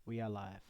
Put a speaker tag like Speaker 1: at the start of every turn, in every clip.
Speaker 1: We are live.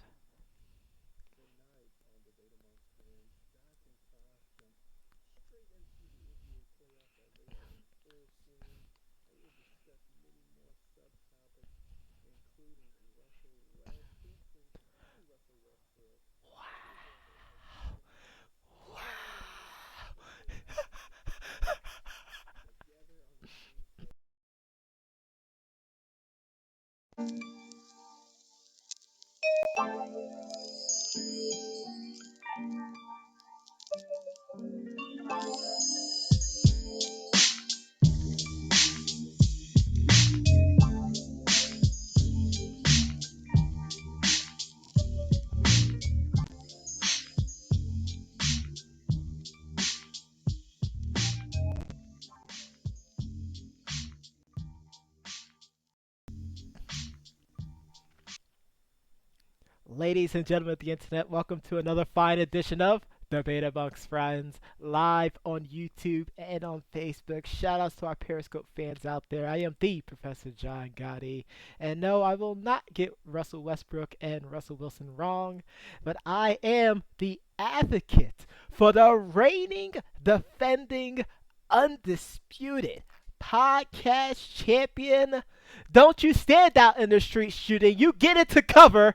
Speaker 1: Ladies and gentlemen of the internet, welcome to another fine edition of Debate Amongst Friends, live on YouTube and on Facebook. Shout outs to our Periscope fans out there. I am the Professor John Gotti. And no, I will not get Russell Westbrook and Russell Wilson wrong, but I am the advocate for the reigning, defending, undisputed podcast champion. Don't you stand out in the street shooting. You get it to cover.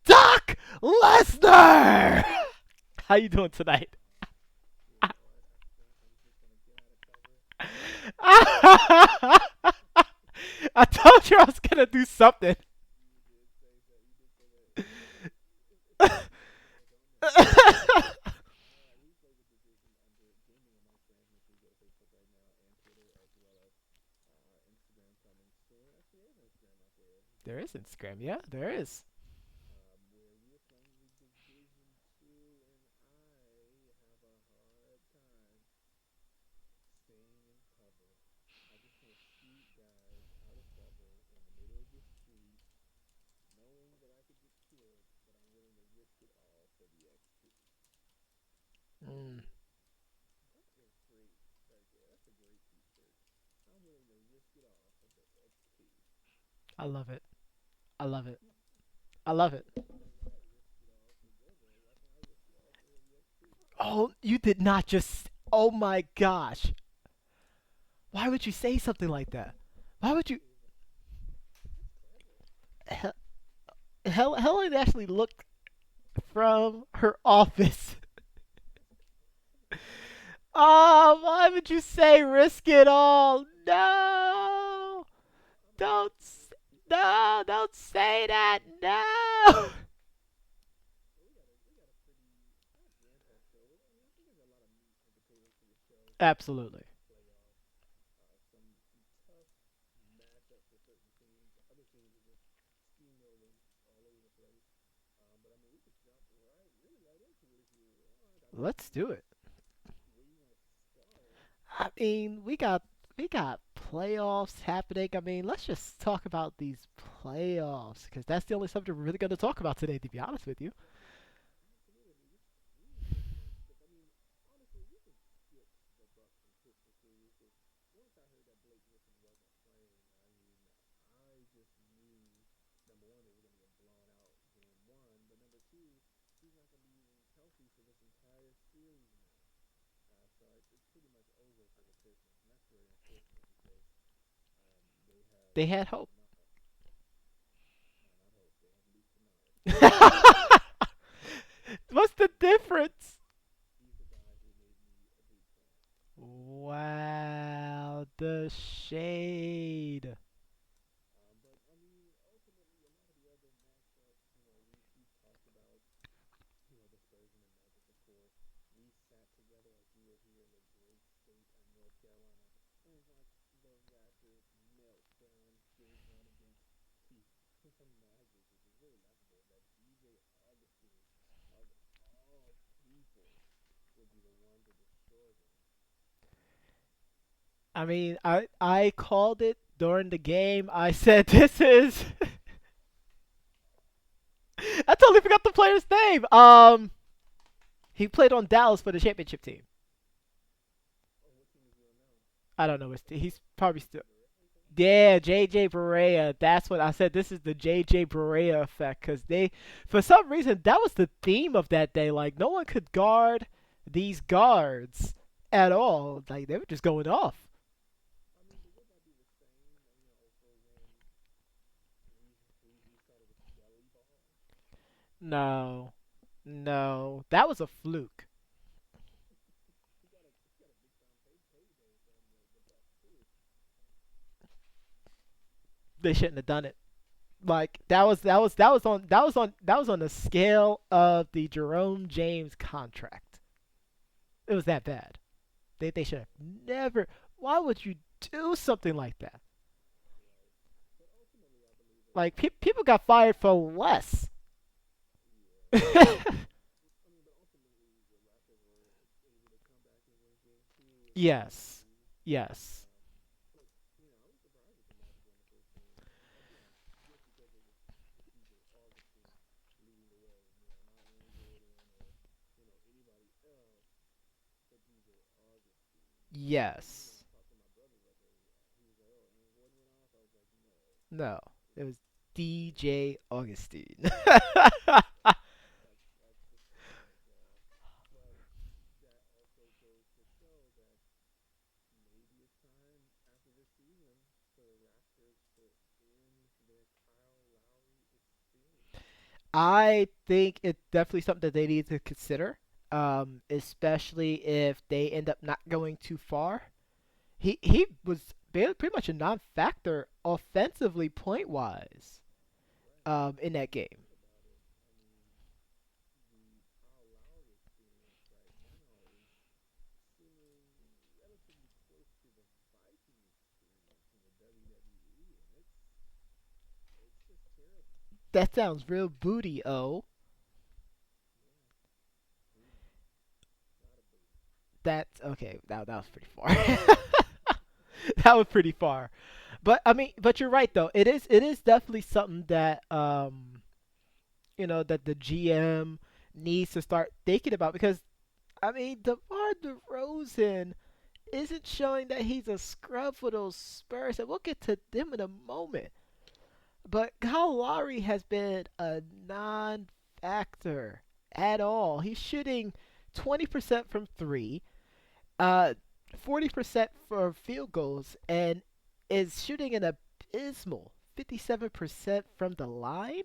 Speaker 1: Doc Lesnar! How you doing tonight? I told you I was gonna do something. There is Instagram, yeah, there is. Mm, I love it. I love it. I love it. Oh, you did not just. Oh my gosh. Why would you say something like that? Why would you? Helen actually looked from her office. Oh, why would you say risk it all? No, don't, no, don't say that. No. Absolutely. Let's do it. I mean, we got playoffs happening. I mean, let's just talk about these playoffs because that's the only subject we're really going to talk about today. To be honest with you. They had hope. What's the difference? Wow, the shade. I mean, I called it during the game. I said this is. I totally forgot the player's name. He played on Dallas for the championship team. I don't know. He's probably still Yeah, JJ Barea. That's what I said. This is the JJ Barea effect because for some reason, that was the theme of that day. Like, no one could guard these guards at all. Like, they were just going off. No, no, that was a fluke. They shouldn't have done it. Like that was on the scale of the Jerome James contract. It was that bad. They should have never. Why would you do something like that? Like people got fired for less. Yes, yes. Yes. No, it was DJ Augustine. I think it's definitely something that they need to consider, especially if they end up not going too far. He was pretty much a non-factor offensively, point wise, in that game. That sounds real booty. Oh, that's okay. That was pretty far. That was pretty far. But I mean, but you're right though. It is definitely something that that the GM needs to start thinking about because I mean, DeMar DeRozan isn't showing that he's a scrub for those Spurs, and we'll get to them in a moment. But Kyle Lowry has been a non-factor at all. He's shooting 20% from three, uh, 40% for field goals, and is shooting an abysmal 57% from the line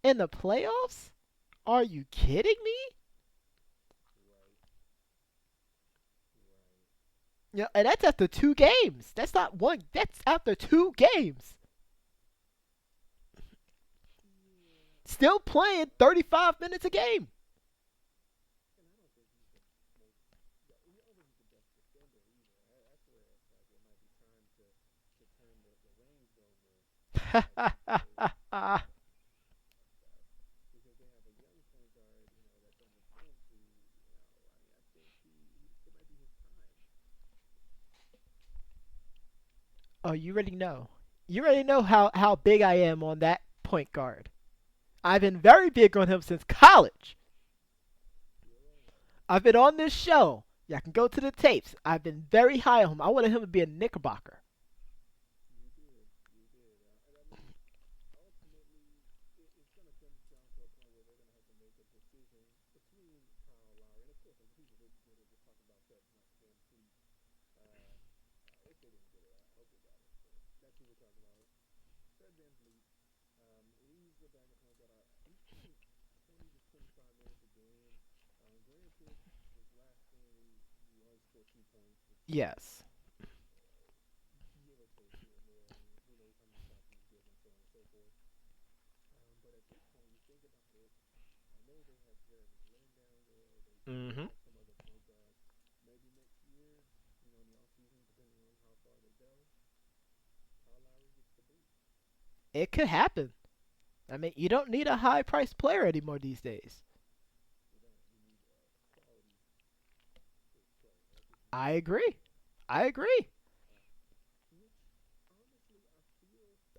Speaker 1: in the playoffs. Are you kidding me? Yeah, and that's after 2 games. That's not one. That's after 2 games. Still playing 35 minutes a game. Oh, you already know. You already know how big I am on that point guard. I've been very big on him since college. I've been on this show. Y'all can go to the tapes. I've been very high on him. I wanted him to be a Knickerbocker. Yes. Hmm. It could happen. I mean, you don't need a high priced player anymore these days. I agree. I agree.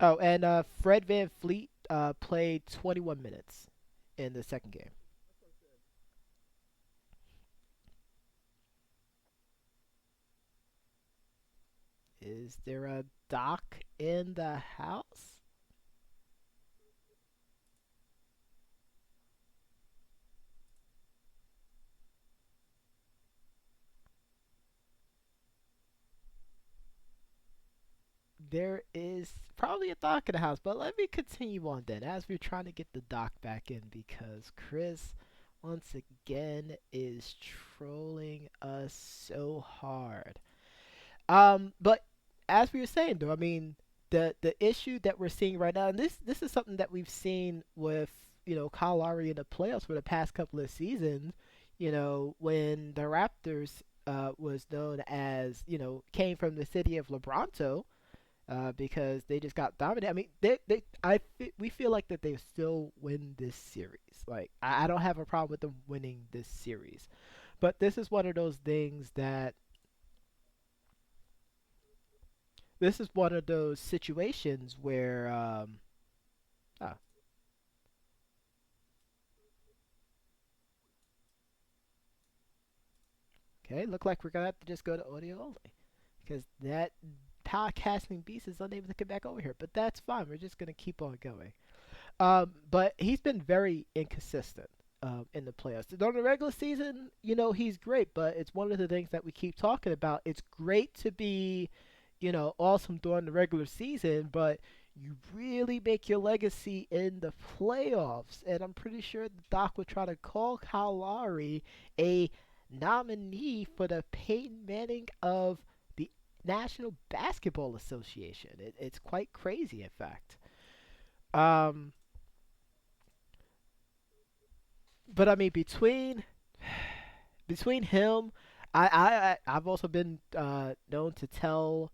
Speaker 1: Oh, and Fred Van Fleet played 21 minutes in the second game. Is there a doc in the house? There is probably a doc in the house, but let me continue on then as we're trying to get the doc back in because Chris once again is trolling us so hard. But as we were saying though, I mean the issue that we're seeing right now, and this is something that we've seen with Kyle Lowry in the playoffs for the past couple of seasons. When the Raptors was known as came from the city of Lebronto because they just got dominated. I mean, we feel like that they still win this series. Like, I don't have a problem with them winning this series, but this is one of those things that this is one of those situations where ah, okay, look like we're gonna have to just go to audio only because that podcasting beast is unable to get back over here. But that's fine. We're just gonna keep on going. But he's been very inconsistent in the playoffs. During the regular season, he's great, but it's one of the things that we keep talking about. It's great to be, awesome during the regular season, but you really make your legacy in the playoffs. And I'm pretty sure the doc would try to call Kyle Lowry a nominee for the Peyton Manning of the National Basketball Association. It's quite crazy, in fact. Um, but I mean, between him, I've also been known to tell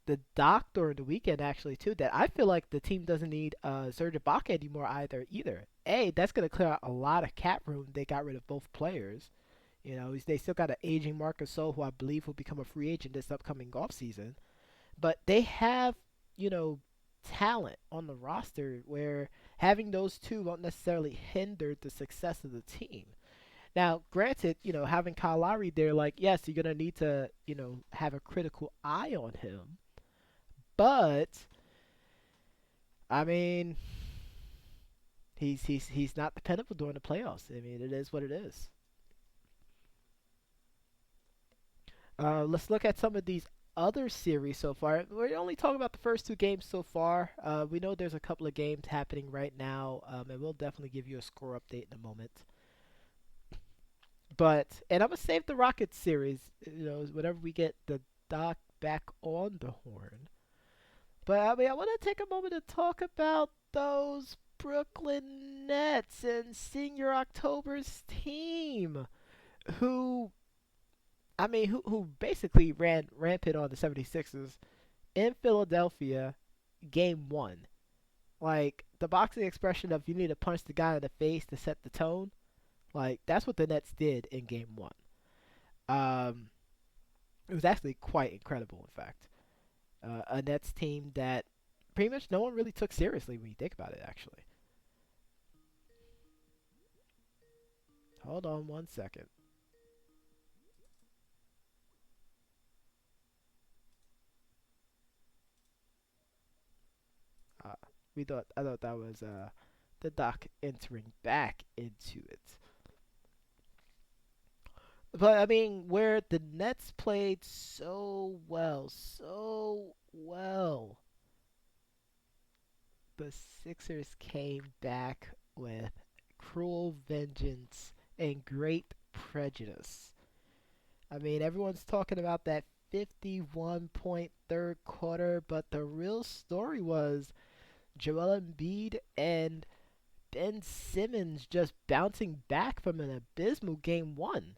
Speaker 1: the doctor in the weekend actually too that I feel like the team doesn't need Serge Ibaka anymore either. That's gonna clear out a lot of cap room. They got rid of both players. They still got an aging Marcus Gasol who I believe will become a free agent this upcoming off season. But they have you know talent on the roster where having those two won't necessarily hinder the success of the team. Now, granted, having Kyle Lowry there, like, yes, you're gonna need to, have a critical eye on him. But I mean, he's not dependable during the playoffs. I mean, it is what it is. Let's look at some of these other series so far. We're only talking about the first two games so far. We know there's a couple of games happening right now, and we'll definitely give you a score update in a moment. And I'm gonna save the Rockets series, whenever we get the doc back on the horn. But I mean, I want to take a moment to talk about those Brooklyn Nets and Senior October's team, who who basically ran rampant on the 76ers in Philadelphia, game one. Like the boxing expression of you need to punch the guy in the face to set the tone. Like that's what the Nets did in game one. Um, it was actually quite incredible, in fact. A Nets team that pretty much no one really took seriously when you think about it, actually. Hold on one second. Uh, I thought that was the doc entering back into it. But I mean, where the Nets played so well, the Sixers came back with cruel vengeance and great prejudice. I mean, everyone's talking about that 51-point third quarter, but the real story was Joel Embiid and Ben Simmons just bouncing back from an abysmal game one.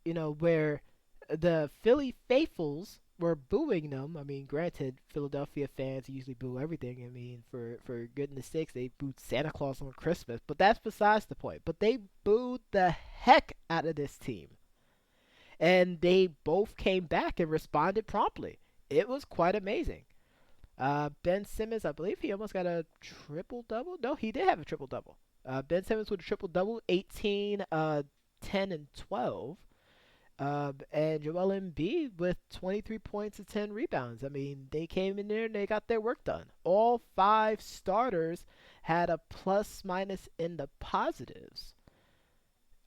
Speaker 1: Where the Philly faithfuls were booing them. I mean, granted, Philadelphia fans usually boo everything. I mean, for goodness sakes, they booed Santa Claus on Christmas, but that's besides the point. But they booed the heck out of this team, and they both came back and responded promptly. It was quite amazing. Ben Simmons, I believe he almost got a triple double. No, he did have a triple double. Ben Simmons with a triple double, 18, 10, and 12. And Joel Embiid with 23 points and 10 rebounds. I mean, they came in there and they got their work done. All five starters had a plus minus in the positives.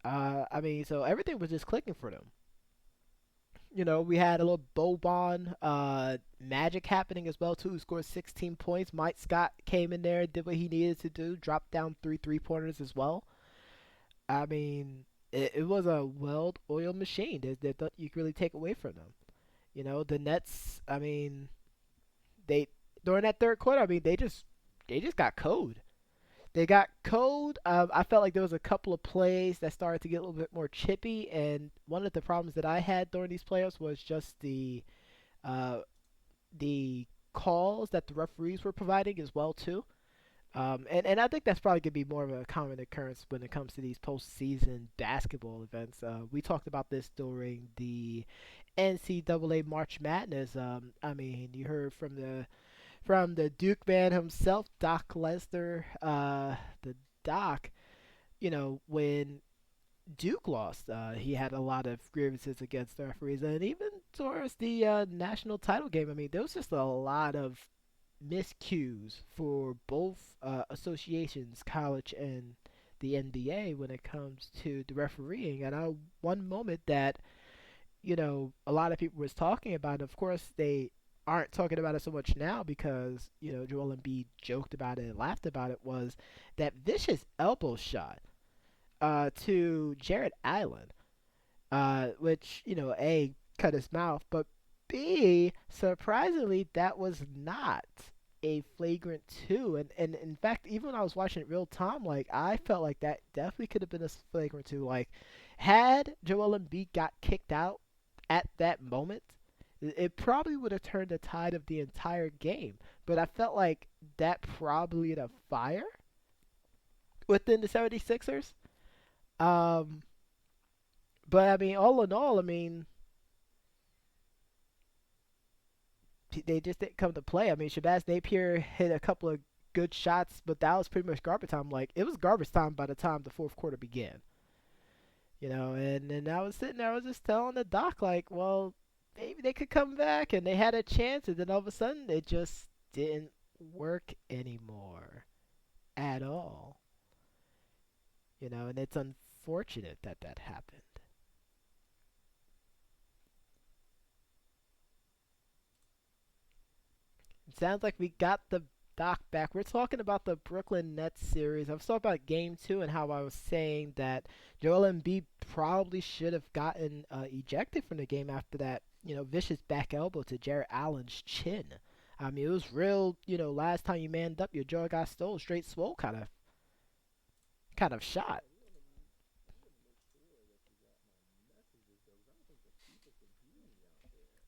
Speaker 1: I mean, so everything was just clicking for them. We had a little Boban magic happening as well too. Who scored 16 points. Mike Scott came in there, did what he needed to do, dropped down three pointers as well. I mean, it was a well-oiled machine. There's nothing you can really take away from them. The Nets. I mean, they during that third quarter. I mean, they just got code. They got cold. I felt like there was a couple of plays that started to get a little bit more chippy, and one of the problems that I had during these playoffs was just uh, the calls that the referees were providing as well too. And I think that's probably gonna be more of a common occurrence when it comes to these postseason basketball events. We talked about this during the NCAA March Madness. I mean, you heard from the Duke man himself, Doc Lesnar, the Doc, when Duke lost, he had a lot of grievances against the referees, and even towards the national title game. I mean, there was just a lot of miscues for both associations, college and the NBA, when it comes to the refereeing. And one moment that a lot of people was talking about. Of course, they aren't talking about it so much now because Joel Embiid joked about it and laughed about it. Was that vicious elbow shot to Jared Allen, which a cut his mouth, but b surprisingly that was not a flagrant two. And in fact, even when I was watching it real time, like I felt like that definitely could have been a flagrant two. Like had Joel Embiid got kicked out at that moment, it probably would have turned the tide of the entire game. But I felt like that probably lit a fire within the 76ers. Um, but I mean, all in all, I mean, they just didn't come to play. I mean, Shabazz Napier hit a couple of good shots, but that was pretty much garbage time. Like, it was garbage time by the time the fourth quarter began. And I was sitting there, I was just telling the doc, like, well, maybe they could come back, and they had a chance, and then all of a sudden, it just didn't work anymore at all. And it's unfortunate that that happened. It sounds like we got the doc back. We're talking about the Brooklyn Nets series. I was talking about game two and how I was saying that Joel Embiid probably should have gotten ejected from the game after that, vicious back elbow to Jared Allen's chin. I mean, it was real. Last time you manned up, your jaw got stole, straight swole kind of shot.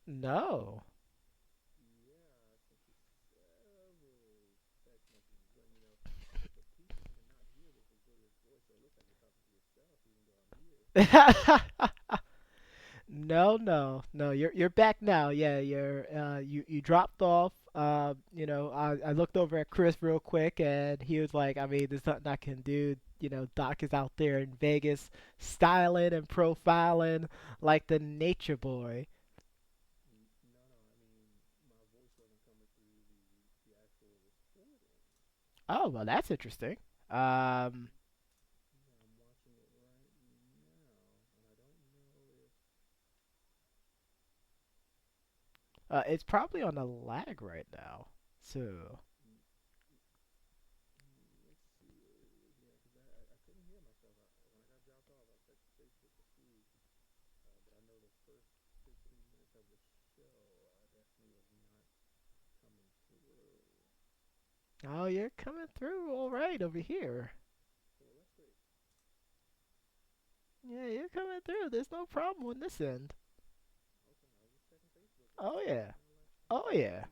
Speaker 1: No. No, no, no. You're back now. Yeah, you dropped off. I looked over at Chris real quick, and he was like, I mean, there's nothing I can do. Doc is out there in Vegas, styling and profiling like the nature boy. Oh, well, that's interesting. Um, it's probably on a lag right now. So, oh, you're coming through all right over here. Yeah, you're coming through. There's no problem on this end. Oh yeah. Oh yeah.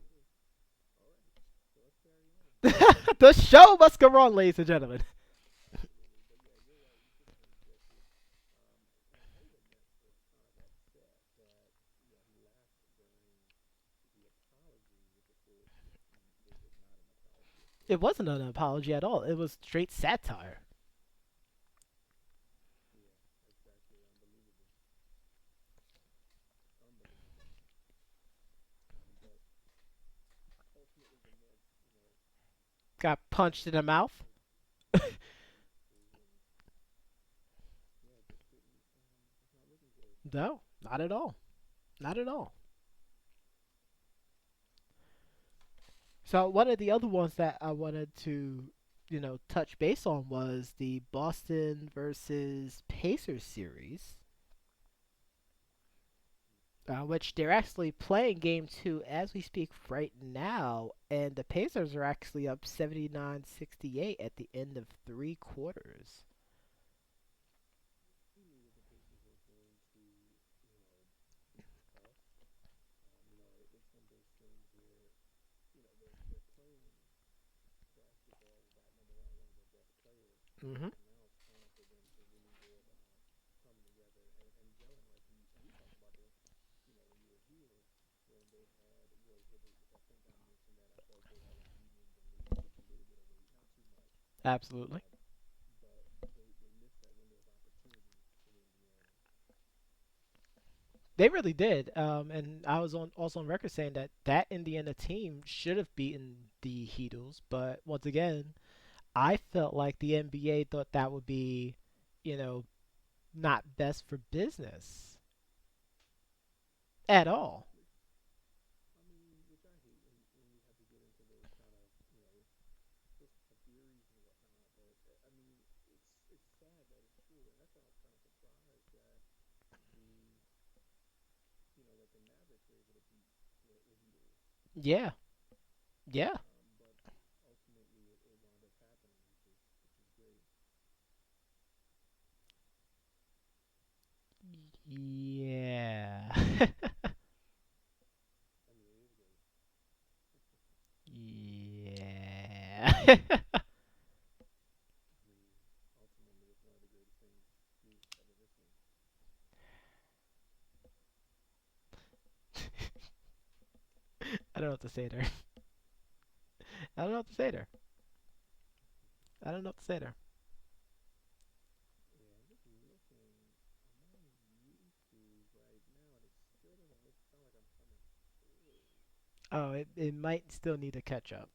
Speaker 1: The show must go on, ladies and gentlemen. It wasn't an apology at all. It was straight satire. Got punched in the mouth. No, not at all. Not at all. So one of the other ones that I wanted to, touch base on was the Boston versus Pacers series, which they're actually playing game two as we speak right now, and the Pacers are actually up 79-68 at the end of three quarters. Hmm. Absolutely. They really did. And I was on also on record saying that that Indiana team should have beaten the Heatles, but once again, I felt like the NBA thought that would be, you know, not best for business at all. Yeah, yeah, yeah, yeah. I don't know what to say there. I don't know what to say there. I don't know what to say there. Oh, it might still need to catch up.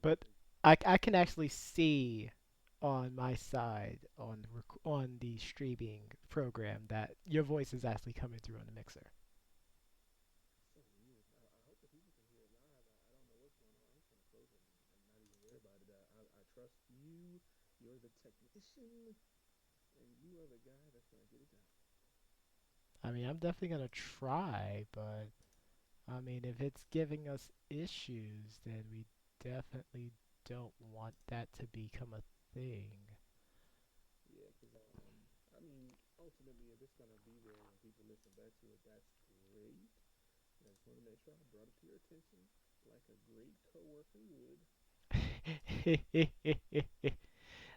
Speaker 1: But I can actually see on my side on on the streaming program that your voice is actually coming through on the mixer. I mean, I'm definitely gonna try, but I mean, if it's giving us issues, then we definitely don't want that to become a thing.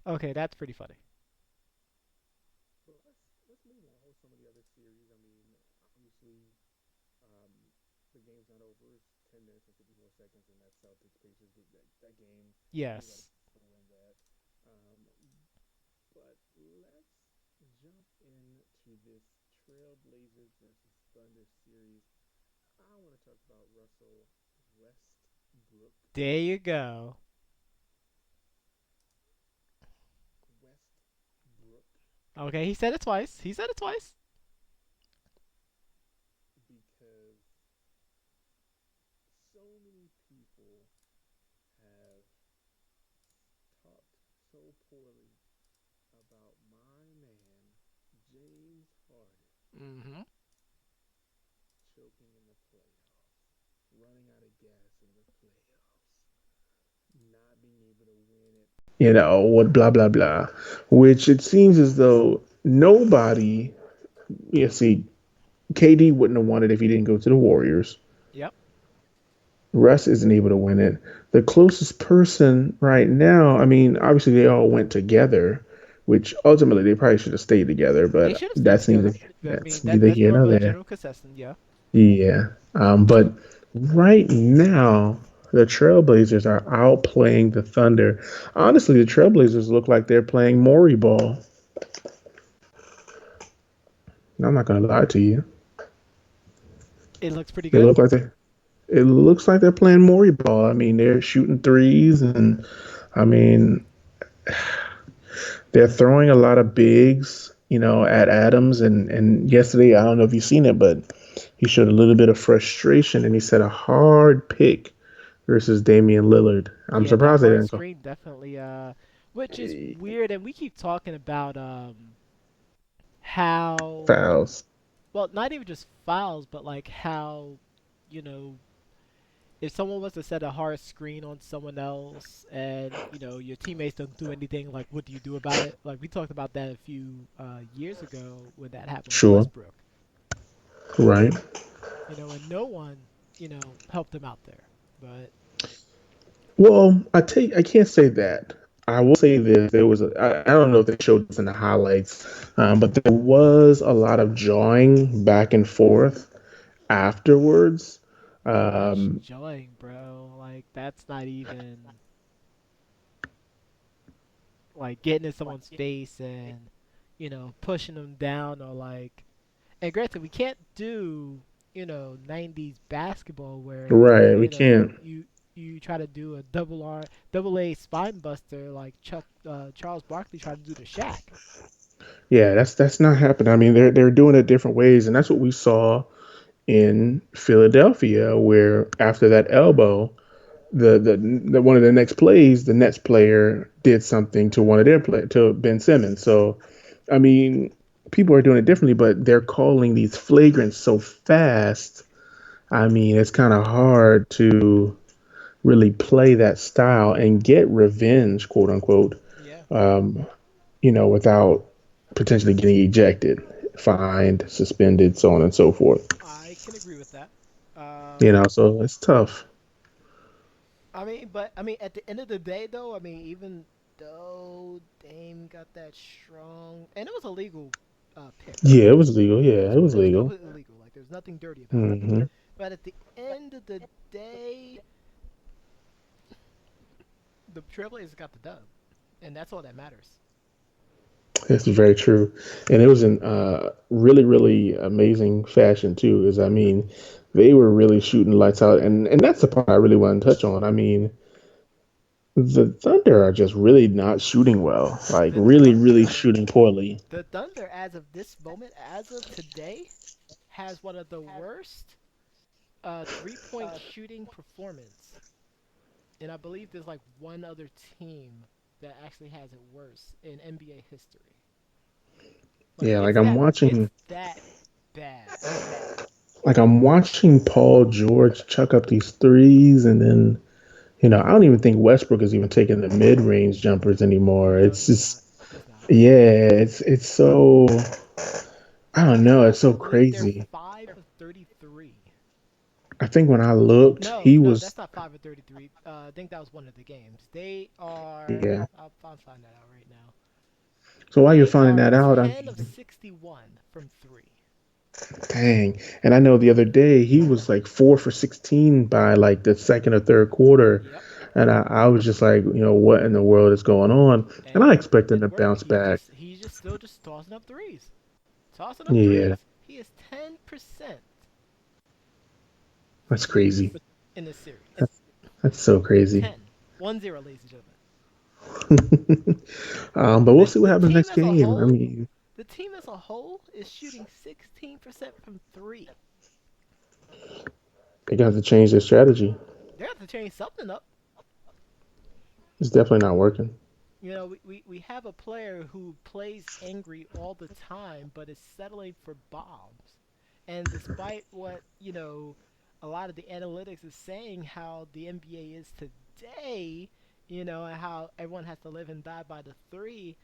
Speaker 1: Okay, that's pretty funny. Yes. There you go. Okay, he said it twice. He said it twice. Hmm.
Speaker 2: What blah blah blah, which it seems as though nobody. Yeah, see, KD wouldn't have won it if he didn't go to the Warriors.
Speaker 1: Yep.
Speaker 2: Russ isn't able to win it. The closest person right now, I mean, obviously they all went together, which ultimately they probably should have stayed together,
Speaker 1: They
Speaker 2: but
Speaker 1: should have stayed
Speaker 2: that's neither
Speaker 1: together. I mean,
Speaker 2: that's
Speaker 1: that
Speaker 2: neither
Speaker 1: that's
Speaker 2: here
Speaker 1: more of
Speaker 2: nor
Speaker 1: a
Speaker 2: there.
Speaker 1: general consensus. Yeah.
Speaker 2: Yeah, but right now the Trailblazers are outplaying the Thunder. Honestly, the Trailblazers look like they're playing Maury ball. I'm not gonna lie to you.
Speaker 1: It looks pretty
Speaker 2: They
Speaker 1: good.
Speaker 2: look like they. It looks like they're playing Maury ball. I mean, they're shooting threes, and I mean, they're throwing a lot of bigs, at Adams. And yesterday, I don't know if you've seen it, but he showed a little bit of frustration, and he said a hard pick versus Damian Lillard. I'm
Speaker 1: Yeah, that
Speaker 2: surprised they
Speaker 1: hard
Speaker 2: didn't call
Speaker 1: screen definitely which is weird, and we keep talking about how,
Speaker 2: fouls.
Speaker 1: well, not even just fouls, but like how, you know, if someone was to set a hard screen on someone else and, your teammates don't do anything, like what do you do about it? Like we talked about that a few years ago when that happened with
Speaker 2: Sure,
Speaker 1: Westbrook,
Speaker 2: right.
Speaker 1: and no one, helped him out there. But
Speaker 2: Well, I can't say that. I will say this: there was I don't know if they showed this in the highlights, but there was a lot of jawing back and forth afterwards.
Speaker 1: bro, that's
Speaker 2: Um,
Speaker 1: jawing, bro. Like that's not even like getting in someone's face and, pushing them down or like. And granted, we can't do, 90s basketball where
Speaker 2: right, we can't.
Speaker 1: you try to do a double A spine buster like Charles Barkley tried to do to Shaq.
Speaker 2: Yeah, that's not happening. I mean, they're doing it different ways, and that's what we saw in Philadelphia, where after that elbow, the one of the next plays, the Nets player did something to one of their play to Ben Simmons. So, I mean, people are doing it differently, but they're calling these flagrants so fast. I mean, it's kind of hard to really play that style and get revenge, quote unquote,
Speaker 1: Yeah,
Speaker 2: um, without potentially getting ejected, fined, suspended, so on and so forth.
Speaker 1: I can agree with that.
Speaker 2: So it's tough.
Speaker 1: But at the end of the day, though, even though Dame got that strong, and it was a legal pick, right?
Speaker 2: Yeah, it was legal.
Speaker 1: It
Speaker 2: Yeah,
Speaker 1: was
Speaker 2: it was
Speaker 1: it was
Speaker 2: legal.
Speaker 1: completely legal. Like there's nothing dirty about it.
Speaker 2: Hmm.
Speaker 1: But at the end of the day, the Trailblazers got the dub, and that's all that matters.
Speaker 2: It's very true, and it was in really, really amazing fashion too. Is I mean, they were really shooting lights out, and that's the part I really want to touch on. I mean, the Thunder are just really not shooting well, like
Speaker 1: The
Speaker 2: really, really
Speaker 1: Thunder,
Speaker 2: shooting poorly.
Speaker 1: the Thunder, as of this moment, as of today, has one of the worst 3-point shooting performance, and I believe there's like one other team that actually has it worse in NBA history. Like
Speaker 2: Yeah,
Speaker 1: it's that bad.
Speaker 2: I'm watching Paul George chuck up these threes, and then I don't even think Westbrook is even taking the mid range jumpers anymore.
Speaker 1: No,
Speaker 2: It's
Speaker 1: he's not.
Speaker 2: just
Speaker 1: He's not.
Speaker 2: yeah, it's so I don't know, it's
Speaker 1: I
Speaker 2: so
Speaker 1: believe they're
Speaker 2: crazy.
Speaker 1: 5 of 33.
Speaker 2: I think when I looked,
Speaker 1: No,
Speaker 2: he
Speaker 1: no,
Speaker 2: was
Speaker 1: that's not 5 of 33. I think that was one of the games. They are.
Speaker 2: yeah.
Speaker 1: I'll find that out right now.
Speaker 2: So while you're
Speaker 1: They
Speaker 2: finding
Speaker 1: are
Speaker 2: that out, I
Speaker 1: 10 of
Speaker 2: mean,
Speaker 1: 61 from three.
Speaker 2: dang. And I know the other day he was like 4 for 16 by like the second or third quarter.
Speaker 1: Yep.
Speaker 2: And I was just like, what in the world is going on? And I
Speaker 1: And
Speaker 2: expect him
Speaker 1: it
Speaker 2: to
Speaker 1: worked.
Speaker 2: bounce back.
Speaker 1: He's just still just tossing up threes. Tossing up
Speaker 2: Yeah,
Speaker 1: threes. He is 10% from
Speaker 2: that's
Speaker 1: three
Speaker 2: crazy.
Speaker 1: in this series.
Speaker 2: That's, that's so crazy.
Speaker 1: 10. 1-0, ladies and gentlemen.
Speaker 2: But we'll
Speaker 1: The
Speaker 2: see what
Speaker 1: the
Speaker 2: happens
Speaker 1: team
Speaker 2: next
Speaker 1: as a
Speaker 2: game. I
Speaker 1: whole,
Speaker 2: mean,
Speaker 1: the team as a whole is shooting 16% from three.
Speaker 2: they got to change their strategy.
Speaker 1: They have to change something up.
Speaker 2: It's definitely not working.
Speaker 1: We have a player who plays angry all the time, but is settling for bombs. And despite what, a lot of the analytics is saying how the NBA is today, and how everyone has to live and die by the three,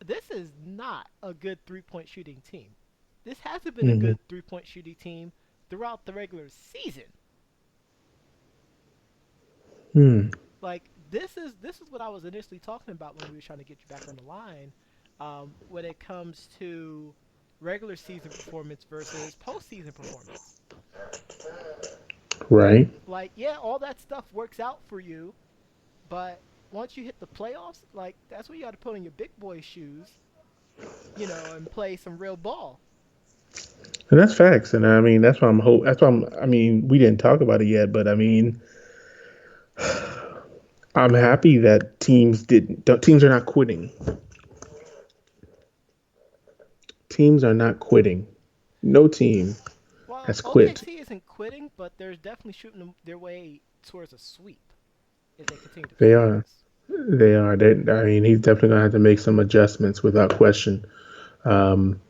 Speaker 1: this is not a good 3-point shooting team. This hasn't been a
Speaker 2: Hmm.
Speaker 1: good 3-point shooting team throughout the regular season.
Speaker 2: Hmm.
Speaker 1: Like this is what I was initially talking about when we were trying to get you back on the line. When it comes to regular season performance versus postseason performance,
Speaker 2: Right.
Speaker 1: like yeah, all that stuff works out for you, but once you hit the playoffs, like that's where you got to put on your big boy shoes, and play some real ball.
Speaker 2: And that's facts. And I mean, that's why I'm hope. That's why I'm. I mean, we didn't talk about it yet, but I mean, I'm happy that teams didn't. Teams are not quitting. Teams are not quitting. No team
Speaker 1: Well,
Speaker 2: has quit.
Speaker 1: OKC isn't quitting, but they're definitely shooting their way towards a sweep if they continue to play
Speaker 2: They
Speaker 1: like
Speaker 2: are.
Speaker 1: this.
Speaker 2: They are. I mean, he's definitely gonna have to make some adjustments without question. Um,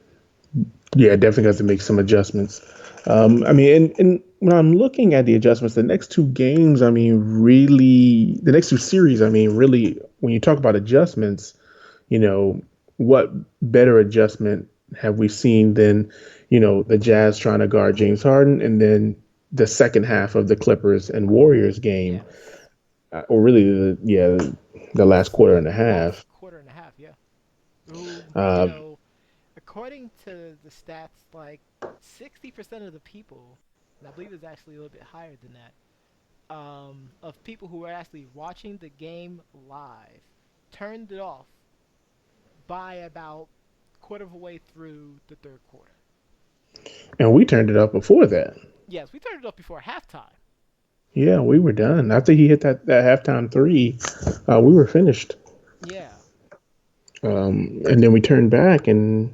Speaker 2: yeah, definitely has to make some adjustments. I mean, and when I'm looking at the adjustments, the next two games, I mean, really, the next two series, I mean, really, when you talk about adjustments, you know, what better adjustment have we seen than, the Jazz trying to guard James Harden and then the second half of the Clippers and Warriors game,
Speaker 1: Yes.
Speaker 2: or really, the last quarter and a
Speaker 1: The last
Speaker 2: half.
Speaker 1: quarter and a half, yeah. Who,
Speaker 2: Uh,
Speaker 1: according to the stats, like 60% of the people, and I believe it's actually a little bit higher than that, of people who were actually watching the game live turned it off by about quarter of a way through the third quarter.
Speaker 2: and we turned it up before that.
Speaker 1: Yes, we turned it off before halftime.
Speaker 2: Yeah, we were done. After he hit that halftime three, we were finished.
Speaker 1: Yeah.
Speaker 2: And then we turned back, and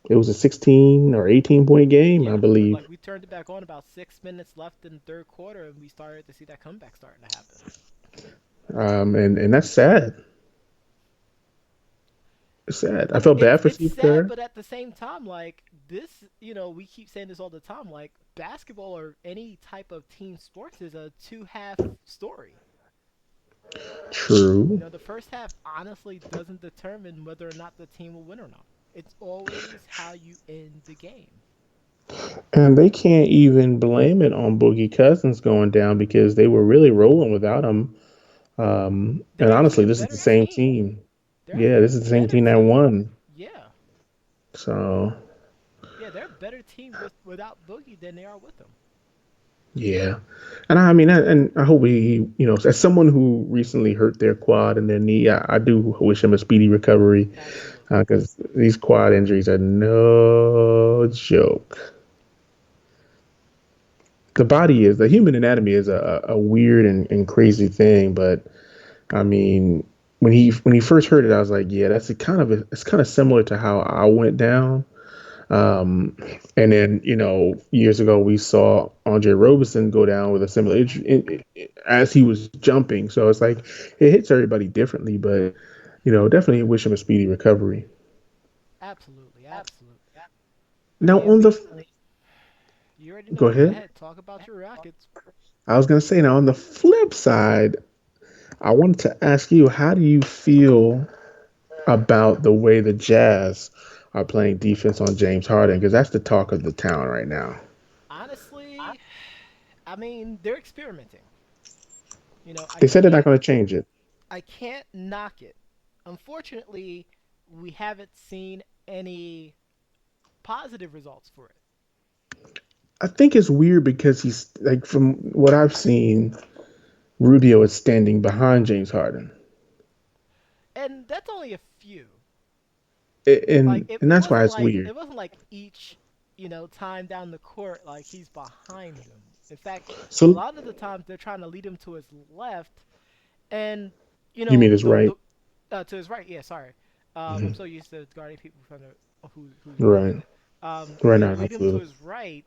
Speaker 2: it was a 16 or 18 point game, I
Speaker 1: Yeah,
Speaker 2: believe.
Speaker 1: like we turned it back on about 6 minutes left in the third quarter, and we started to see that comeback starting to happen.
Speaker 2: And that's sad. It's sad. I
Speaker 1: I mean,
Speaker 2: felt bad for
Speaker 1: it's
Speaker 2: Steve
Speaker 1: sad,
Speaker 2: Kerr.
Speaker 1: but at the same time, like this, we keep saying this all the time. Like basketball or any type of team sports is a two-half story.
Speaker 2: True.
Speaker 1: The first half honestly doesn't determine whether or not the team will win or not. It's always how you end the game.
Speaker 2: And they can't even blame it on Boogie Cousins going down because they were really rolling without him.
Speaker 1: They're
Speaker 2: And
Speaker 1: actually
Speaker 2: honestly,
Speaker 1: a
Speaker 2: this is the
Speaker 1: better
Speaker 2: same
Speaker 1: team.
Speaker 2: team.
Speaker 1: They're
Speaker 2: Yeah,
Speaker 1: actually
Speaker 2: this
Speaker 1: a
Speaker 2: is the same
Speaker 1: better
Speaker 2: team that
Speaker 1: team.
Speaker 2: won.
Speaker 1: Yeah.
Speaker 2: So,
Speaker 1: Yeah, they're a better team without Boogie than they are with him.
Speaker 2: yeah. And and I hope as someone who recently hurt their quad and their knee, I do wish him a speedy recovery
Speaker 1: Absolutely.
Speaker 2: because these quad injuries are no joke. The human anatomy is a weird and crazy thing, but I mean, when he first heard it, I was like, yeah, it's kind of similar to how I went down. Um, and then years ago we saw Andre Roberson go down with a similar
Speaker 1: Hmm.
Speaker 2: injury as he was jumping. So it's like it hits everybody differently, but definitely wish him a speedy recovery.
Speaker 1: Absolutely, absolutely. I
Speaker 2: Now
Speaker 1: mean,
Speaker 2: on the
Speaker 1: you already
Speaker 2: Go
Speaker 1: know. Go
Speaker 2: ahead.
Speaker 1: ahead, talk about your Rockets.
Speaker 2: I was gonna say now on the flip side, I wanted to ask you, how do you feel about the way the Jazz are playing defense on James Harden? Because that's the talk of the town right now.
Speaker 1: Honestly, I mean, they're experimenting. I
Speaker 2: They said they're not
Speaker 1: can't
Speaker 2: going to change it.
Speaker 1: I can't knock it. Unfortunately, we haven't seen any positive results for it.
Speaker 2: I think it's weird because he's like, from what I've seen, Rubio is standing behind James Harden,
Speaker 1: And that's only a few. Like
Speaker 2: and
Speaker 1: it,
Speaker 2: and
Speaker 1: it
Speaker 2: that's why
Speaker 1: wasn't
Speaker 2: it's
Speaker 1: like
Speaker 2: weird.
Speaker 1: it wasn't like each, time down the court like he's behind them. In fact, a
Speaker 2: So
Speaker 1: lot of the times they're trying to lead him to his left and
Speaker 2: you mean it's
Speaker 1: the
Speaker 2: right?
Speaker 1: to his right. Yeah, sorry. I'm
Speaker 2: Mhm.
Speaker 1: so used to guarding people from the who's right.
Speaker 2: Right, right
Speaker 1: Yeah,
Speaker 2: now,
Speaker 1: lead him to
Speaker 2: absolutely.
Speaker 1: his right,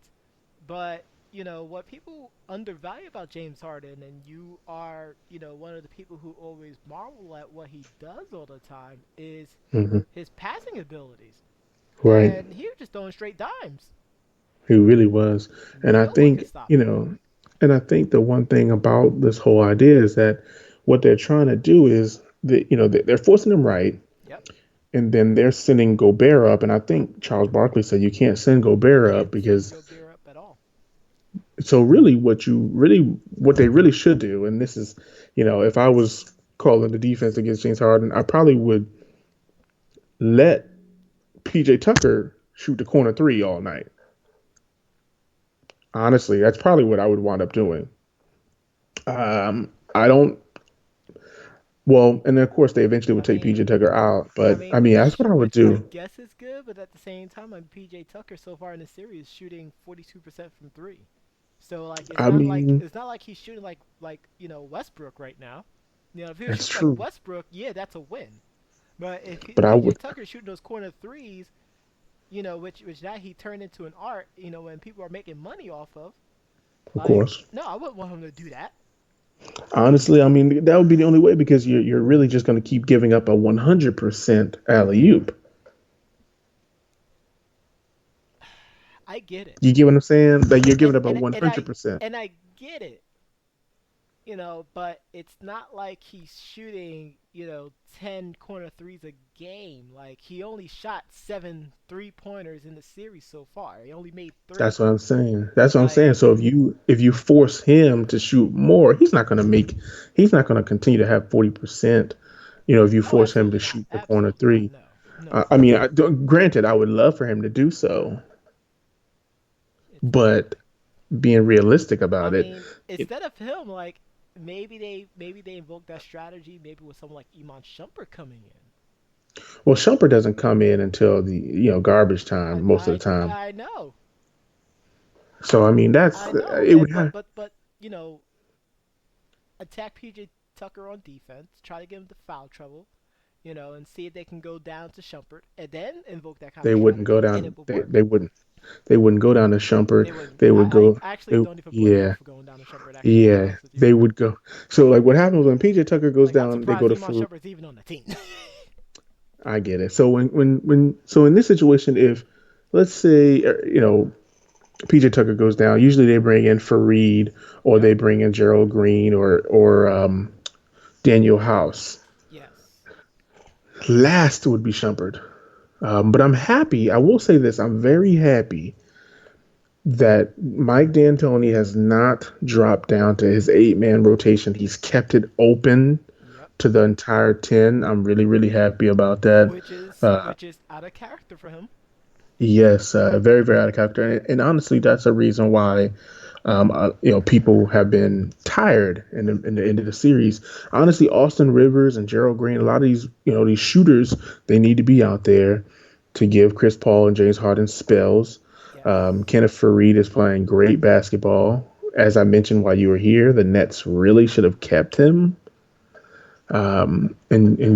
Speaker 1: but what people undervalue about James Harden, and you are one of the people who always marvel at what he does all the time, is
Speaker 2: Hmm.
Speaker 1: his passing abilities,
Speaker 2: Right,
Speaker 1: and he was just throwing straight dimes.
Speaker 2: he really was, and I
Speaker 1: No one could
Speaker 2: think
Speaker 1: stop him.
Speaker 2: the one thing about this whole idea is that what they're trying to do is that they're forcing him right,
Speaker 1: Yep,
Speaker 2: and then they're sending Gobert up, and I think Charles Barkley said you can't send
Speaker 1: you
Speaker 2: Gobert up
Speaker 1: can't send
Speaker 2: because
Speaker 1: Gobert up at all.
Speaker 2: so really what they really should do, and this is, if I was calling the defense against James Harden, I probably would let PJ Tucker shoot the corner three all night. Honestly, that's probably what I would wind up doing. I don't. Well, and then of course they eventually would
Speaker 1: I
Speaker 2: take PJ
Speaker 1: mean,
Speaker 2: Tucker out, but I mean that's what I would
Speaker 1: which I
Speaker 2: do.
Speaker 1: guess is good, but at the same time, like PJ Tucker so far in the series shooting 42% from three. So like
Speaker 2: I mean
Speaker 1: it's not like he's shooting like Westbrook right now. If he was
Speaker 2: that's
Speaker 1: shooting like
Speaker 2: true,
Speaker 1: Westbrook, yeah, that's a win. But if
Speaker 2: but I
Speaker 1: PJ
Speaker 2: would,
Speaker 1: Tucker shooting those corner threes, which that he turned into an art, when people are making money off of,
Speaker 2: of
Speaker 1: like,
Speaker 2: course.
Speaker 1: no, I wouldn't want him to do that.
Speaker 2: Honestly, I mean that would be the only way because you're really just going to keep giving up a 100% alley oop.
Speaker 1: I get it,
Speaker 2: You get what I'm saying? Like you're giving
Speaker 1: and
Speaker 2: up a
Speaker 1: and and I
Speaker 2: 100%.
Speaker 1: and I get it, but it's not like he's shooting, 10 corner threes a game. Like, he only shot 7 3-pointers in the series so far. He only made
Speaker 2: That's
Speaker 1: three.
Speaker 2: what I'm saying. That's what I'm
Speaker 1: Like,
Speaker 2: saying. So if you force him to shoot more, he's not going to continue to have 40%. If you
Speaker 1: oh,
Speaker 2: force him to
Speaker 1: absolutely not.
Speaker 2: shoot the corner
Speaker 1: Absolutely not.
Speaker 2: three.
Speaker 1: No. No,
Speaker 2: I
Speaker 1: no.
Speaker 2: mean, granted, I would love for him to do so,
Speaker 1: It's,
Speaker 2: but being realistic
Speaker 1: I
Speaker 2: about it,
Speaker 1: mean, instead of him, like, maybe they invoke that strategy, maybe with someone like Iman Shumpert coming in.
Speaker 2: well, Shumpert doesn't come in until the garbage time
Speaker 1: I,
Speaker 2: most of the
Speaker 1: I,
Speaker 2: time.
Speaker 1: I know.
Speaker 2: So I mean,
Speaker 1: I know.
Speaker 2: it would have
Speaker 1: But, you know, attack PJ Tucker on defense, try to get him to foul trouble, and see if they can go down to Shumpert, and then invoke that kind
Speaker 2: they
Speaker 1: of
Speaker 2: wouldn't go
Speaker 1: strategy, and
Speaker 2: down.
Speaker 1: it would
Speaker 2: They
Speaker 1: work.
Speaker 2: they wouldn't they wouldn't go down to Shumpert.
Speaker 1: They wouldn't.
Speaker 2: They would
Speaker 1: I
Speaker 2: go.
Speaker 1: actually
Speaker 2: They,
Speaker 1: don't even blame them
Speaker 2: yeah,
Speaker 1: for going down to Shumpert. Actually, to be
Speaker 2: yeah,
Speaker 1: honest with you,
Speaker 2: they would go. So like what happens when PJ Tucker goes
Speaker 1: like, I'm
Speaker 2: down, they go
Speaker 1: surprised
Speaker 2: to
Speaker 1: Iman
Speaker 2: Farouk.
Speaker 1: Shumpert's even on the team.
Speaker 2: I get it. So so in this situation, if let's say PJ Tucker goes down, usually they bring in Fareed or
Speaker 1: Yep.
Speaker 2: they bring in Gerald Green or Daniel House.
Speaker 1: Yes.
Speaker 2: Last would be Shumpert. But I'm happy. I will say this: I'm very happy that Mike D'Antoni has not dropped down to his 8-man rotation. He's kept it open
Speaker 1: Yep.
Speaker 2: to the entire 10. I'm really, really happy about that.
Speaker 1: Which is out of character for him.
Speaker 2: Yes, very, very out of character. And honestly, that's a reason why, people have been tired in the end of the series. Honestly, Austin Rivers and Gerald Green, a lot of these shooters, they need to be out there to give Chris Paul and James Harden spells.
Speaker 1: Yes.
Speaker 2: Kenneth Faried is playing great basketball. As I mentioned while you were here, the Nets really should have kept him and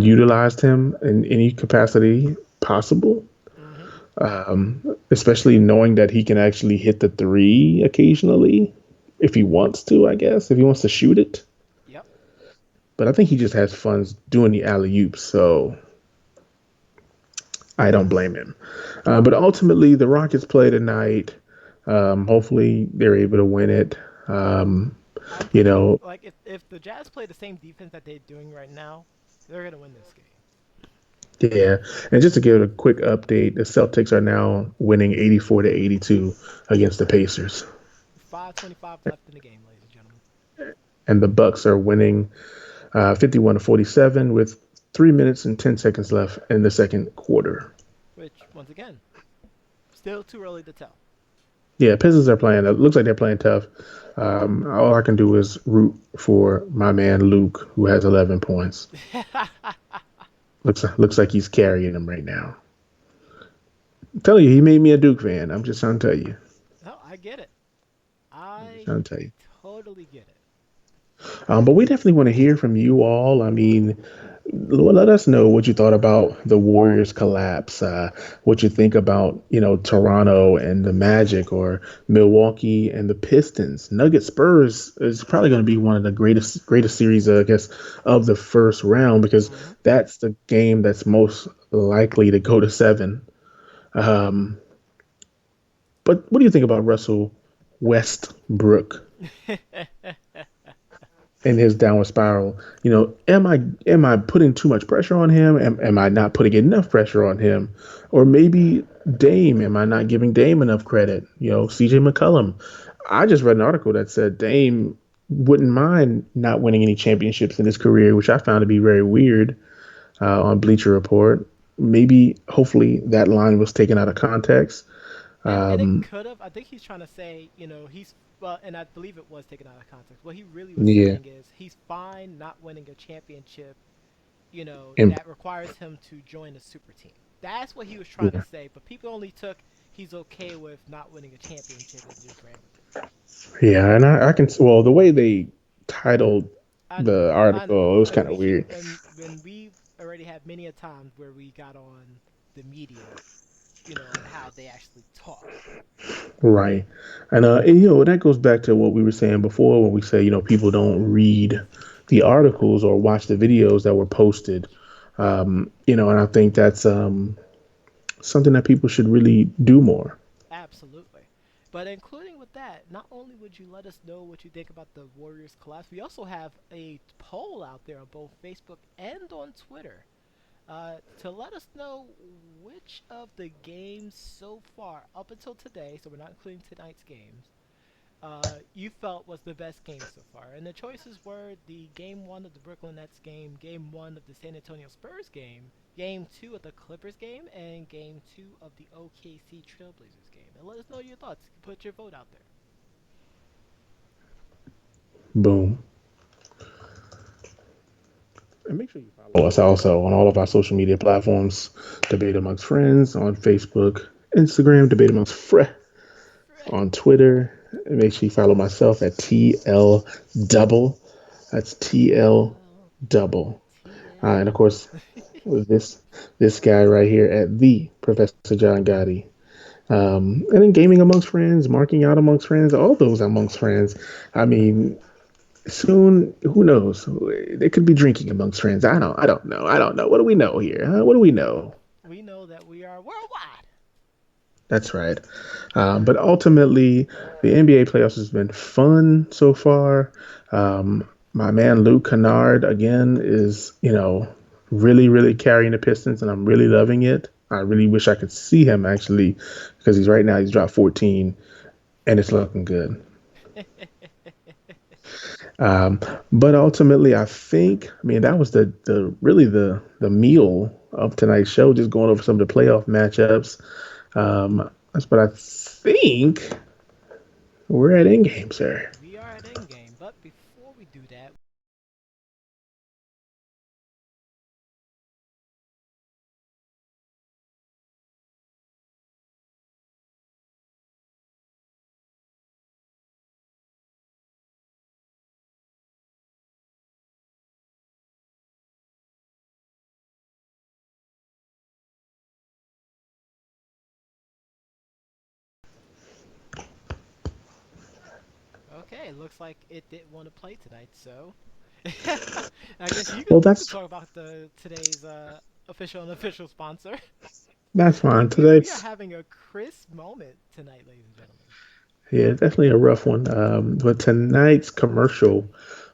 Speaker 2: utilized him in any capacity possible,
Speaker 1: Mhm.
Speaker 2: especially knowing that he can actually hit the three occasionally if he wants to, I guess, if he wants to shoot it.
Speaker 1: Yep.
Speaker 2: But I think he just has fun doing the alley oops, so I don't blame him. But ultimately, the Rockets play tonight. Hopefully, they're able to win it. Um,
Speaker 1: I'm
Speaker 2: you
Speaker 1: thinking,
Speaker 2: know,
Speaker 1: like, if the Jazz play the same defense that they're doing right now, they're gonna win this game.
Speaker 2: yeah. And just to give a quick update, the Celtics are now winning 84-82 against the Pacers,
Speaker 1: 5:25 left in the game, ladies and gentlemen.
Speaker 2: and the Bucks are winning 51-47 with 3 minutes and 10 seconds left in the second quarter.
Speaker 1: Which, once again, still too early to tell.
Speaker 2: Yeah, Pistons are playing. It looks like they're playing tough. All I can do is root for my man Luke, who has 11 points. Looks like he's carrying them right now. I'm telling you, he made me a Duke fan. I'm just trying to tell you.
Speaker 1: No, I get it.
Speaker 2: I'm just
Speaker 1: I
Speaker 2: trying to tell you.
Speaker 1: totally get it.
Speaker 2: But we definitely want to hear from you all. I mean, let us know what you thought about the Warriors collapse. What you think about Toronto and the Magic, or Milwaukee and the Pistons. Nuggets Spurs is probably going to be one of the greatest series, I guess, of the first round, because
Speaker 1: Hmm.
Speaker 2: that's the game that's most likely to go to seven. Um, but what do you think about Russell Westbrook in his downward spiral? Am I putting too much pressure on him? Am I not putting enough pressure on him? Or maybe Dame, am I not giving Dame enough credit? CJ McCollum. I just read an article that said Dame wouldn't mind not winning any championships in his career, which I found to be very weird on Bleacher Report. Maybe, hopefully, that line was taken out of context.
Speaker 1: And it
Speaker 2: Um,
Speaker 1: could have. I think he's trying to say, he's well, and I believe it was taken out of context. What he really was
Speaker 2: yeah,
Speaker 1: saying is he's fine not winning a championship,
Speaker 2: And
Speaker 1: that requires him to join a super team. That's what he was trying to
Speaker 2: yeah,
Speaker 1: say, but people only took he's okay with not winning a championship and just ran with it.
Speaker 2: yeah, and I can well the way they titled
Speaker 1: I know,
Speaker 2: the
Speaker 1: I know,
Speaker 2: article, it was
Speaker 1: and
Speaker 2: kind of weird.
Speaker 1: we already had many a times where we got on the media, and how they actually talk.
Speaker 2: Right. And that goes back to what we were saying before when we say, people don't read the articles or watch the videos that were posted. And I think that's something that people should really do more.
Speaker 1: Absolutely. But including with that, not only would you let us know what you think about the Warriors collapse, we also have a poll out there on both Facebook and on Twitter to let us know which of the games so far, up until today, so we're not including tonight's games, you felt was the best game so far. And the choices were the game one of the Brooklyn Nets game one of the San Antonio Spurs game two of the Clippers game, and game two of the OKC Trailblazers game. And let us know your thoughts. Put your vote out there.
Speaker 2: Boom. And make sure you follow us also on all of our social media platforms. Debate Amongst Friends on Facebook, Instagram, Debate Amongst Friends on Twitter. And make sure you follow myself at TL Double. That's TL
Speaker 1: TL,
Speaker 2: Double. And of
Speaker 1: TL.
Speaker 2: course, this this guy right here at the Professor John Gotti. And then gaming amongst friends, marking out amongst friends, all those amongst friends. I mean, soon, who knows? They could be drinking amongst friends. I don't know. I don't know. What do we know here? Huh? What do we know?
Speaker 1: We know that we are worldwide.
Speaker 2: That's right. But ultimately, the NBA playoffs has been fun so far. My man Luke Kennard again is, really, really carrying the Pistons, and I'm really loving it. I really wish I could see him actually, because he's dropped 14, and it's looking good. Um, but ultimately, I mean, that was the really the meal of tonight's show, just going over some of the playoff matchups. But I think we're at Endgame, sir.
Speaker 1: We are at endgame, but before we do that, okay, looks like it didn't want to play tonight, so I guess
Speaker 2: Well,
Speaker 1: you could
Speaker 2: that's
Speaker 1: talk about the today's official and unofficial sponsor.
Speaker 2: that's
Speaker 1: we,
Speaker 2: fine.
Speaker 1: we we are
Speaker 2: Today's
Speaker 1: having a crisp moment tonight, ladies and gentlemen.
Speaker 2: Yeah, definitely a rough one. But tonight's commercial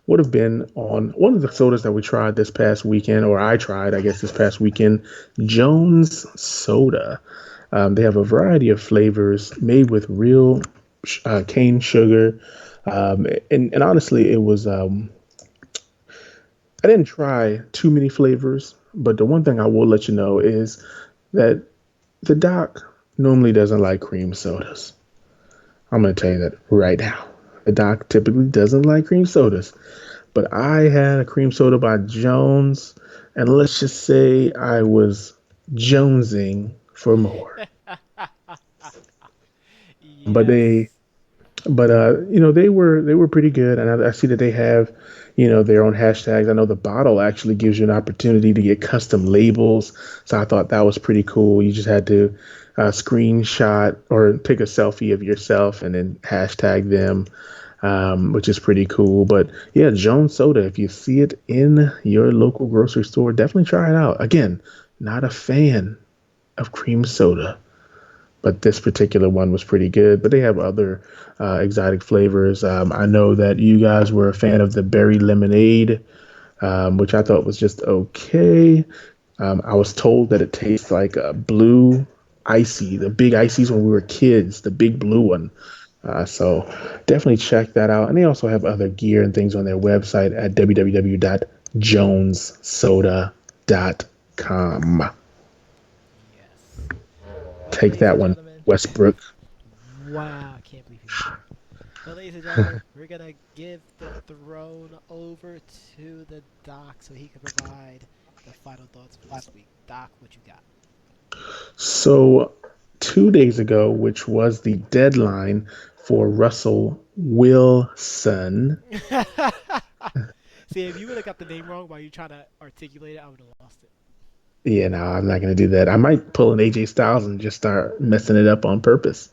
Speaker 2: would have been on one of the sodas that we tried this past weekend, or I tried, I guess, this past weekend, Jones Soda. They have a variety of flavors made with real cane sugar. And honestly, I didn't try too many flavors, but the one thing I will let you know is that the doc normally doesn't like cream sodas. I'm going to tell you that right now. The doc typically doesn't like cream sodas, but I had a cream soda by Jones, and let's just say I was jonesing for more. But they
Speaker 1: Yes.
Speaker 2: they were pretty good, and I see that they have their own hashtags. I know the bottle actually gives you an opportunity to get custom labels, so I thought that was pretty cool. You just had to screenshot or take a selfie of yourself and then hashtag them, which is pretty cool. But yeah, Jones Soda, if you see it in your local grocery store, definitely try it out. Again, not a fan of cream soda, but this particular one was pretty good. But they have other exotic flavors. I know that you guys were a fan of the berry lemonade, which I thought was just okay. I was told that it tastes like a blue icy, the big ices when we were kids, the big blue one. So definitely check that out. And they also have other gear and things on their website at www.jonessoda.com.
Speaker 1: Yes. But
Speaker 2: Take
Speaker 1: ladies
Speaker 2: that
Speaker 1: and
Speaker 2: one,
Speaker 1: gentlemen,
Speaker 2: Westbrook.
Speaker 1: wow, I can't believe you went there. But ladies and gentlemen, we're gonna give the throne over to the doc so he can provide the final thoughts for this week. Doc, what you
Speaker 2: So 2 days ago, which was the deadline for Russell Wilson.
Speaker 1: got? See, if you would have got the name wrong while you trying to articulate it, I would have lost it.
Speaker 2: Yeah, no, I'm not gonna do that. I might pull an AJ Styles and just start messing it up on purpose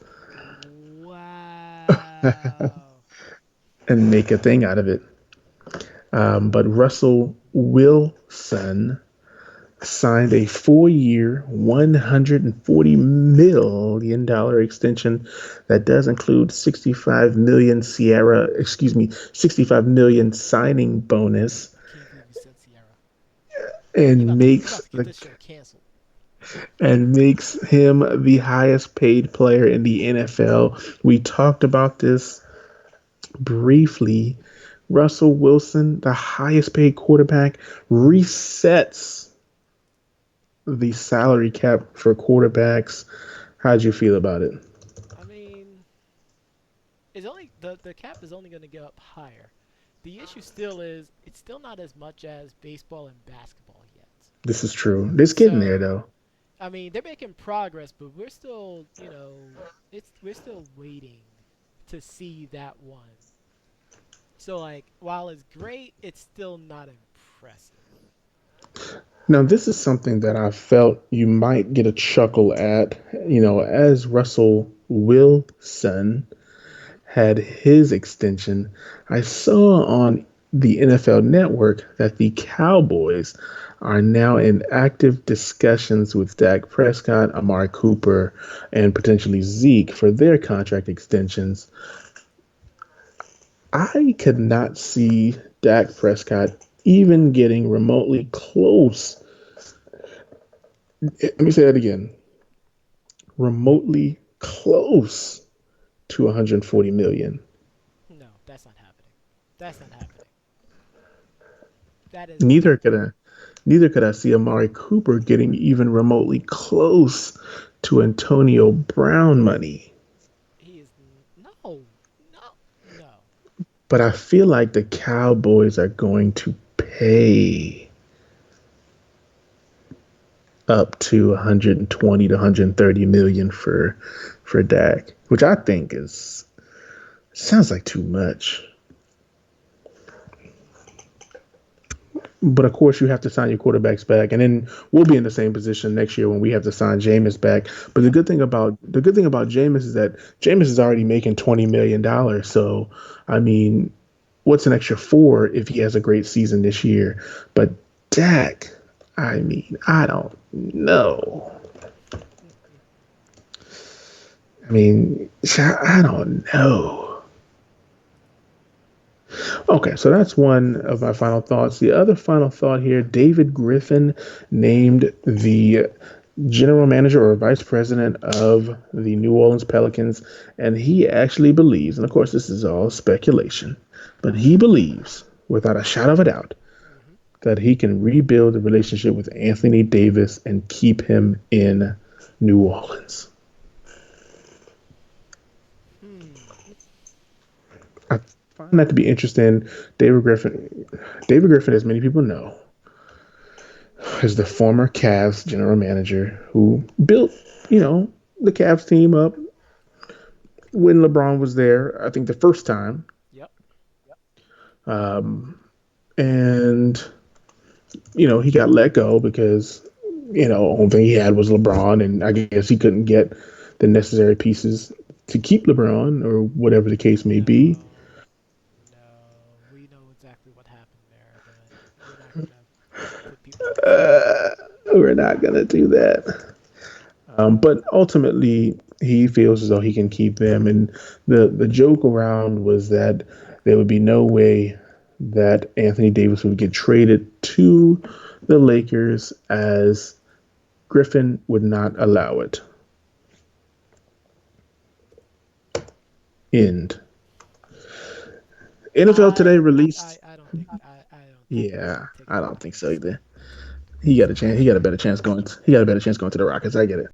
Speaker 1: Wow.
Speaker 2: and make a thing out of it. But Russell Wilson signed a 4-year, $140 million extension that does include 65 million signing bonus
Speaker 1: I can't believe you said Sierra.
Speaker 2: and
Speaker 1: You about
Speaker 2: makes
Speaker 1: to get
Speaker 2: the
Speaker 1: this show canceled.
Speaker 2: and makes him the highest paid player in the NFL. We talked about this briefly. Russell Wilson, the highest paid quarterback, resets the salary cap for quarterbacks. How'd you feel about it?
Speaker 1: I mean, it's only the cap is only going to go up higher. The issue still is it's still not as much as baseball and basketball yet.
Speaker 2: This is true. It's getting there
Speaker 1: So
Speaker 2: though.
Speaker 1: I mean, they're making progress, but we're still, we're still waiting to see that one. So like, while it's great, it's still not impressive.
Speaker 2: Now, this is something that I felt you might get a chuckle at. As Russell Wilson had his extension, I saw on the NFL Network that the Cowboys are now in active discussions with Dak Prescott, Amari Cooper, and potentially Zeke for their contract extensions. I could not see Dak Prescott even getting remotely close. Let me say that again. Remotely close to 140 million.
Speaker 1: No, that's not happening. That's not happening. That is not
Speaker 2: Neither could
Speaker 1: happening.
Speaker 2: I, neither could I see Amari Cooper getting even remotely close to Antonio Brown money.
Speaker 1: He is no, no, no.
Speaker 2: But I feel like the Cowboys are going to pay up to 120 to 130 million for Dak, which I think is sounds like too much. But of course, you have to sign your quarterbacks back, and then we'll be in the same position next year when we have to sign Jameis back. But
Speaker 1: Yep.
Speaker 2: the good thing about Jameis is that Jameis is already making $20 million. So I mean, what's an extra four if he has a great season this year? But Dak, I mean, I don't know.
Speaker 1: Mm-mm.
Speaker 2: I mean, I don't know. Okay, so that's one of my final thoughts. The other final thought here, David Griffin named the general manager or vice president of the New Orleans Pelicans, and he actually believes, and of course this is all speculation, but he believes without a shadow of a doubt
Speaker 1: Mm-hmm.
Speaker 2: that he can rebuild the relationship with Anthony Davis and keep him in New Orleans.
Speaker 1: Hmm.
Speaker 2: I find that to be interesting. David Griffin, David Griffin, as many people know, is the former Cavs general manager who built, the Cavs team up when LeBron was there. I think the first time,
Speaker 1: Yep.
Speaker 2: um, and he got let go because only thing he had was LeBron, and I guess he couldn't get the necessary pieces to keep LeBron or whatever the case may be.
Speaker 1: No. No. We know exactly what happened there, but we're not gonna put people on the spot.
Speaker 2: Uh, we're not gonna do that. But ultimately, he feels as though he can keep them. And the joke around was that there would be no way that Anthony Davis would get traded to the Lakers, as Griffin would not allow it. End. NFL Today released.
Speaker 1: I don't think he's
Speaker 2: Yeah,
Speaker 1: taking
Speaker 2: I
Speaker 1: the
Speaker 2: don't think so
Speaker 1: Rockets.
Speaker 2: either. He got a chance. He got a better chance going. He got a better chance going to the Rockets. I get it.